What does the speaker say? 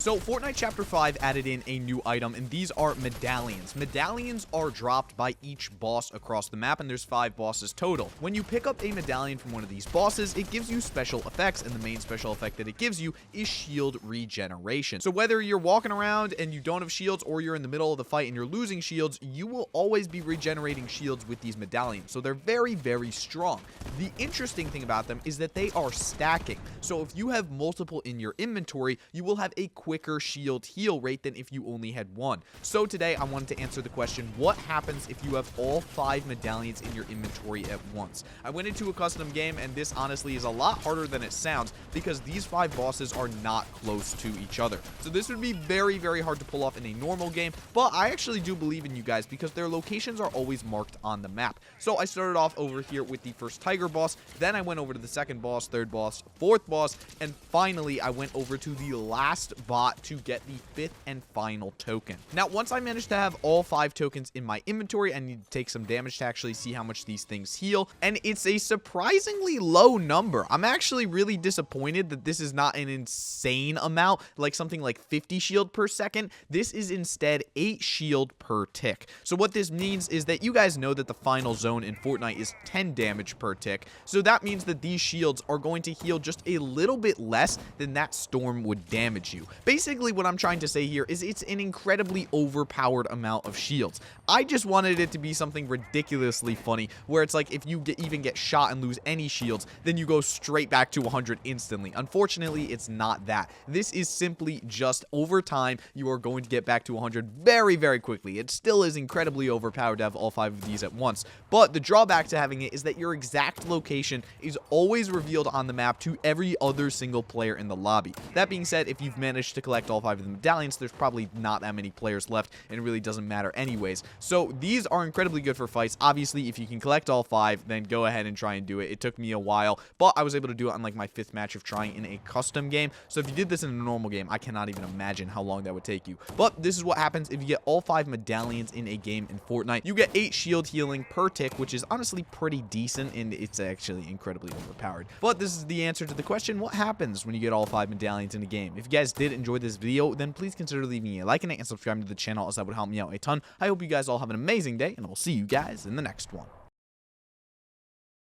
So Fortnite Chapter 5 added in a new item, and these are medallions. Medallions are dropped by each boss across the map, and there's 5 bosses total. When you pick up a medallion from one of these bosses, it gives you special effects, and the main special effect that it gives you is shield regeneration. So whether you're walking around and you don't have shields, or you're in the middle of the fight and you're losing shields, you will always be regenerating shields with these medallions. So they're very, very strong. The interesting thing about them is that they are stacking. So if you have multiple in your inventory, you will have a quicker shield heal rate than if you only had one. So today I wanted to answer the question, what happens if you have all 5 medallions in your inventory at once? I went into a custom game, and this honestly is a lot harder than it sounds because these 5 bosses are not close to each other. So this would be very, very hard to pull off in a normal game, but I actually do believe in you guys because their locations are always marked on the map. So I started off over here with the first tiger boss, then I went over to the second boss, third boss, fourth boss, and finally I went over to the last boss to get the 5th and final token. Now, once I managed to have all 5 tokens in my inventory, I need to take some damage to actually see how much these things heal, and it's a surprisingly low number. I'm actually really disappointed that this is not an insane amount, like something like 50 shield per second. This is instead 8 shield per tick. So what this means is that you guys know that the final zone in Fortnite is 10 damage per tick, so that means that these shields are going to heal just a little bit less than that storm would damage you. Basically, what I'm trying to say here is it's an incredibly overpowered amount of shields. I just wanted it to be something ridiculously funny, where it's like if you even get shot and lose any shields, then you go straight back to 100 instantly. Unfortunately, it's not that. This is simply just over time, you are going to get back to 100 very, very quickly. It still is incredibly overpowered to have all 5 of these at once, but the drawback to having it is that your exact location is always revealed on the map to every other single player in the lobby. That being said, if you've managed to collect all 5 of the medallions, there's probably not that many players left, and it really doesn't matter anyways. So these are incredibly good for fights. Obviously, if you can collect all 5, then go ahead and try and do it. It took me a while, but I was able to do it on like my 5th match of trying in a custom game. So if you did this in a normal game, I cannot even imagine how long that would take you. But this is what happens if you get all 5 medallions in a game in Fortnite. You get 8 shield healing per tick, which is honestly pretty decent, and it's actually incredibly overpowered. But this is the answer to the question, what happens when you get all 5 medallions in a game? If you guys did enjoy this video, then please consider leaving a like and subscribing to the channel, as that would help me out a ton. I hope you guys all have an amazing day, and I will see you guys in the next one.